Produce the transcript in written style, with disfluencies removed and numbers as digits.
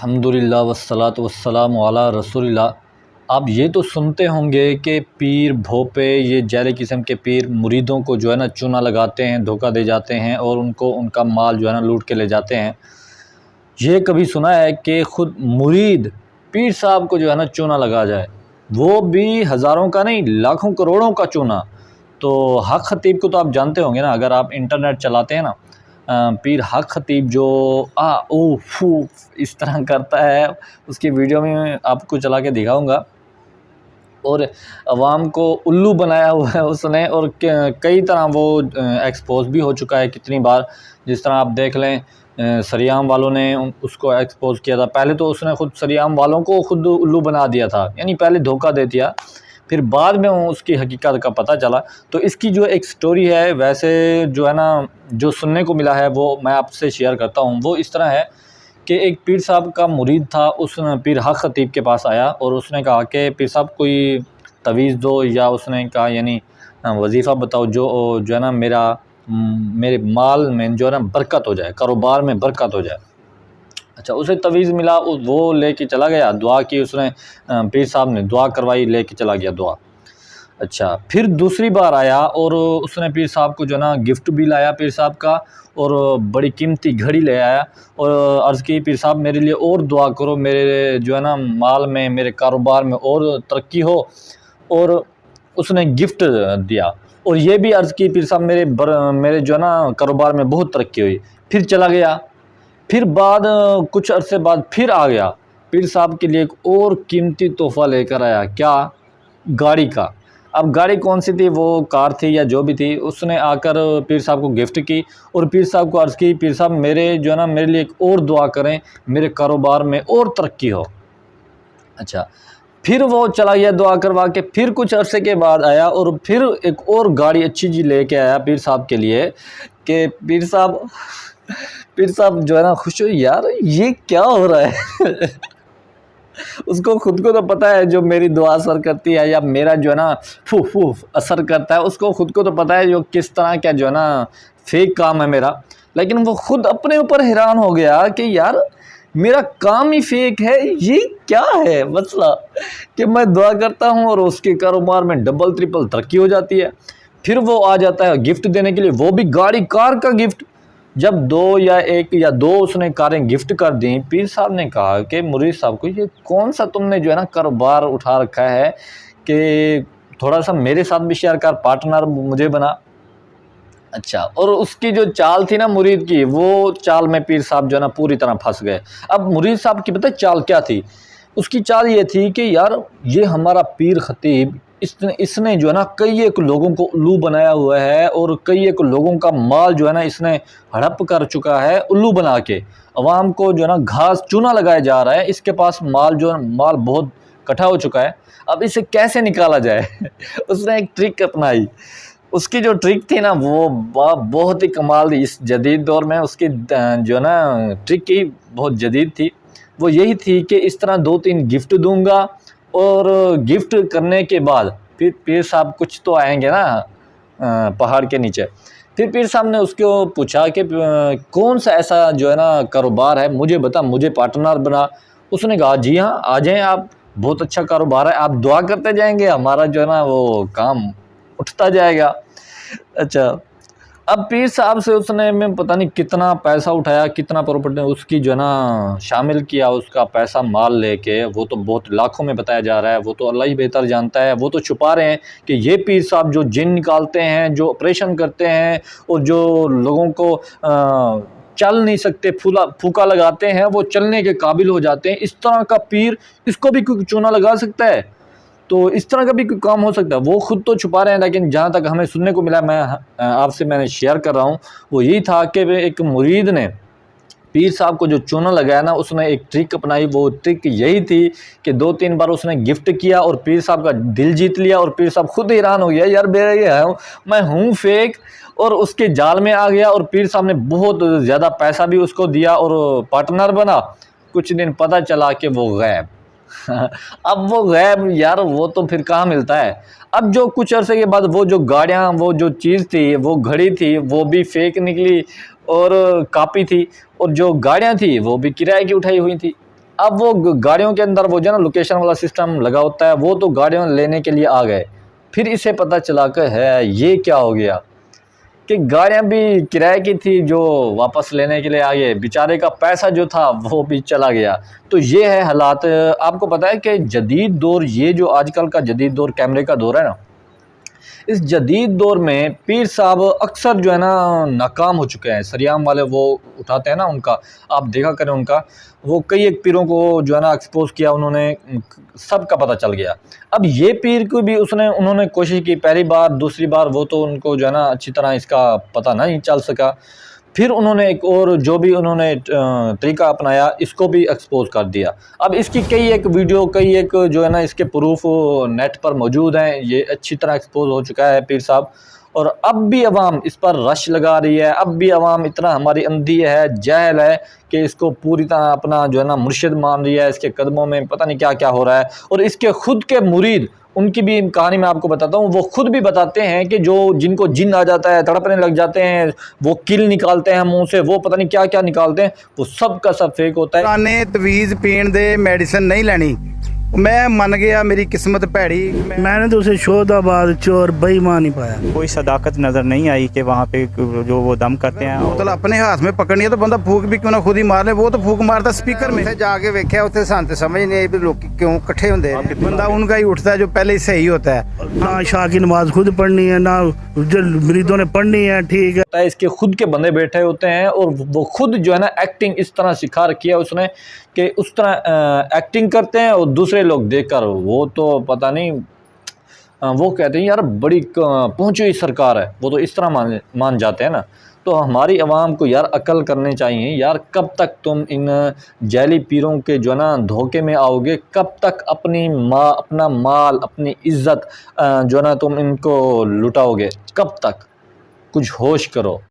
अल्हम्दुलिल्लाह वस्सलातु वस्सलामु अला रसूलिल्लाह। आप ये तो सुनते होंगे कि पीर भोपे ये जैले किस्म के पीर मुरीदों को जो है ना चूना लगाते हैं, धोखा दे जाते हैं और उनको उनका माल जो है ना लूट के ले जाते हैं। ये कभी सुना है कि ख़ुद मुरीद पीर साहब को जो है ना चूना लगा जाए, वो भी हज़ारों का नहीं लाखों करोड़ों का चूना। तो हक ख़तीब को तो आप जानते होंगे ना, अगर आप इंटरनेट चलाते हैं ना, पीर हक ख़तीब जो ओ फू इस तरह करता है, उसकी वीडियो में आपको चला के दिखाऊंगा। और अवाम को उल्लू बनाया हुआ है उसने, और कई तरह वो एक्सपोज भी हो चुका है कितनी बार। जिस तरह आप देख लें, सरियाम वालों ने उसको एक्सपोज किया था। पहले तो उसने ख़ुद सरियाम वालों को ख़ुद उल्लू बना दिया था, यानी पहले धोखा दे दिया, फिर बाद में उसकी हकीकत का पता चला। तो इसकी जो एक स्टोरी है, वैसे जो है ना जो सुनने को मिला है वो मैं आपसे शेयर करता हूँ। वो इस तरह है कि एक पीर साहब का मुरीद था, उस पीर हक ख़तीब के पास आया और उसने कहा कि पीर साहब कोई तवीज़ दो, या उसने कहा यानी वजीफ़ा बताओ जो है ना मेरे माल में जो है ना बरकत हो जाए, कारोबार में बरकत हो जाए। अच्छा, उसे तवीज़ मिला, वो लेके चला गया, दुआ की उसने, पीर साहब ने दुआ करवाई, लेके चला गया दुआ। अच्छा, फिर दूसरी बार आया और उसने पीर साहब को जो ना गिफ्ट भी लाया पीर साहब का, और बड़ी कीमती घड़ी ले आया और अर्ज़ की पीर साहब मेरे लिए और दुआ करो, मेरे जो है ना माल में, मेरे कारोबार में और तरक्की हो। और उसने गिफ्ट दिया और ये भी अर्ज़ की पीर साहब मेरे जो है ना कारोबार में बहुत तरक्की हुई। फिर चला गया, फिर कुछ अरसे बाद फिर आ गया, पीर साहब के लिए एक और कीमती तोहफ़ा लेकर आया। क्या? गाड़ी का। अब गाड़ी कौन सी थी, वो कार थी या जो भी थी, उसने आकर पीर साहब को गिफ्ट की और पीर साहब को अर्ज़ की पीर साहब मेरे जो है ना मेरे लिए एक और दुआ करें, मेरे कारोबार में और तरक्की हो। अच्छा, फिर वो चला गया दुआ करवा के, फिर कुछ अरसे के बाद आया और फिर एक और गाड़ी अच्छी जी लेके आया पीर साहब के लिए कि पीर साहब जो है ना खुश हो, यार ये क्या हो रहा है। उसको खुद को तो पता है जो मेरी दुआ असर करती है या मेरा जो है ना फू असर करता है, उसको खुद को तो पता है जो किस तरह का जो है ना फेक काम है मेरा। लेकिन वो खुद अपने ऊपर हैरान हो गया कि यार मेरा काम ही फेक है, ये क्या है मसला कि मैं दुआ करता हूँ और उसके कारोबार में डबल ट्रिपल तरक्की हो जाती है। फिर वो आ जाता है गिफ्ट देने के लिए, वो भी कार का गिफ्ट। जब एक या दो उसने कारें गिफ्ट कर दी, पीर साहब ने कहा कि मुरीद साहब को ये कौन सा तुमने जो है ना कारोबार उठा रखा है कि थोड़ा सा मेरे साथ भी शेयर कर, पार्टनर मुझे बना। अच्छा, और उसकी जो चाल थी ना मुरीद की, वो चाल में पीर साहब जो है ना पूरी तरह फंस गए। अब मुरीद साहब की पता चाल क्या थी? उसकी चाल ये थी कि यार ये हमारा पीर ख़तीब, इसने जो है ना कई एक लोगों को उल्लू बनाया हुआ है और कई एक लोगों का माल जो है ना इसने हड़प कर चुका है, उल्लू बना के अवाम को जो है ना घास चूना लगाया जा रहा है। इसके पास माल बहुत इकट्ठा हो चुका है, अब इसे कैसे निकाला जाए। उसने एक ट्रिक अपनाई। उसकी जो ट्रिक थी ना वो बहुत ही कमाल थी। इस जदीद दौर में उसकी जो है ना ट्रिक की बहुत जदीद थी। वो यही थी कि इस तरह 2-3 गिफ्ट दूंगा और गिफ्ट करने के बाद फिर पीर साहब कुछ तो आएंगे ना पहाड़ के नीचे। फिर पीर साहब ने उसको पूछा कि कौन सा ऐसा जो है ना कारोबार है, मुझे बता, मुझे पार्टनर बना। उसने कहा जी हाँ, आ जाएं आप, बहुत अच्छा कारोबार है, आप दुआ करते जाएंगे, हमारा जो है ना वो काम उठता जाएगा। अच्छा, अब पीर साहब से उसने मैं पता नहीं कितना पैसा उठाया, कितना प्रॉपर्टी उसकी जो है ना शामिल किया, उसका पैसा माल लेके। वो तो बहुत लाखों में बताया जा रहा है, वो तो अल्लाह ही बेहतर जानता है। वो तो छुपा रहे हैं कि ये पीर साहब जो जिन निकालते हैं, जो ऑपरेशन करते हैं और जो लोगों को चल नहीं सकते फूका लगाते हैं, वो चलने के काबिल हो जाते हैं। इस तरह का पीर, इसको भी कोई चूना लगा सकता है? तो इस तरह का भी कोई काम हो सकता है? वो खुद तो छुपा रहे हैं, लेकिन जहाँ तक हमें सुनने को मिला, मैंने शेयर कर रहा हूँ, वो यही था कि एक मुरीद ने पीर साहब को जो चूना लगाया ना, उसने एक ट्रिक अपनाई। वो ट्रिक यही थी कि 2-3 बार उसने गिफ्ट किया और पीर साहब का दिल जीत लिया। और पीर साहब खुद हैरान हो गया, यार मेरा ये है, मैं हूँ फेक, और उसके जाल में आ गया। और पीर साहब ने बहुत ज़्यादा पैसा भी उसको दिया और पार्टनर बना। कुछ दिन पता चला कि वो गैब। अब वो गैब यार, वो तो फिर कहाँ मिलता है। अब जो कुछ अरसे के बाद वो जो गाड़ियाँ, वो जो चीज़ थी, वो घड़ी थी, वो भी फेक निकली और कापी थी। और जो गाड़ियाँ थी वो भी किराए की उठाई हुई थी। अब वो गाड़ियों के अंदर वो जो है ना लोकेशन वाला सिस्टम लगा होता है, वो तो गाड़ियों लेने के लिए आ गए। फिर इसे पता चला कि है ये क्या हो गया कि गाड़ियाँ भी किराए की थी जो वापस लेने के लिए आ गए, बेचारे का पैसा जो था वो भी चला गया। तो ये है हालात। आपको पता है कि जदीद दौर, ये जो आजकल का जदीद दौर कैमरे का दौर है ना, इस जदीद दौर में पीर साहब अक्सर जो है ना नाकाम हो चुके हैं। सरियाम वाले वो उठाते हैं ना, उनका आप देखा करें, उनका वो कई एक पीरों को जो है ना एक्सपोज किया उन्होंने, सबका पता चल गया। अब ये पीर को भी उन्होंने कोशिश की, पहली बार दूसरी बार वो तो उनको जो है ना अच्छी तरह इसका पता नहीं चल सका। फिर उन्होंने एक और जो भी उन्होंने तरीका अपनाया, इसको भी एक्सपोज कर दिया। अब इसकी कई एक वीडियो, कई एक जो है ना इसके प्रूफ नेट पर मौजूद हैं। ये अच्छी तरह एक्सपोज हो चुका है पीर साहब, और अब भी अवाम इस पर रश लगा रही है। अब भी अवाम इतना हमारी अंधी है, जहल है कि इसको पूरी तरह अपना जो है ना मुर्शिद मान रही है। इसके कदमों में पता नहीं क्या क्या हो रहा है। और इसके खुद के मुरीद, उनकी भी कहानी मैं आपको बताता हूँ। वो खुद भी बताते हैं कि जो जिनको जिन आ जाता है, तड़पने लग जाते हैं, वो किल निकालते हैं मुंह से, वो पता नहीं क्या क्या निकालते हैं, वो सब का सब फेक होता है। पुराने तवीज़ पीण दे मेडिसिन नहीं लेनी, मैं मन गया मेरी किस्मत भैड़ी। मैंने तो उसे शोधाबाद चोर बेईमान ही पाया। कोई सदाकत नज़र नहीं आई कि वहाँ पे जो वो दम करते हैं। बोतल अपने हाथ में पकड़नी है तो बंदा फूक भी क्यों ना खुद ही मार ले। वो तो फूक मारता स्पीकर में। जाके वेख्या उत्थे सान ते समझ नहीं आई भी लोग क्यों इकट्ठे होंदे। बंदा उनका ही उठता है जो पहले ही सही होता है। ना शाह की नमाज खुद पढ़नी है, ना जो मरीदों ने पढ़नी है, ठीक है। इसके खुद के बंदे बैठे होते हैं और वो खुद जो है ना एक्टिंग इस तरह सिखा रखी है उसने कि उस तरह एक्टिंग करते हैं, और दूसरे लोग देखकर वो तो पता नहीं, वो कहते हैं यार बड़ी पहुंची हुई सरकार है, वो तो इस तरह मान जाते हैं ना। तो हमारी आवाम को यार अकल करनी चाहिए यार। कब तक तुम इन जैली पीरों के जो है ना धोखे में आओगे? कब तक अपना माल, अपनी इज्जत जो है ना तुम इनको लुटाओगे? कब तक? कुछ होश करो।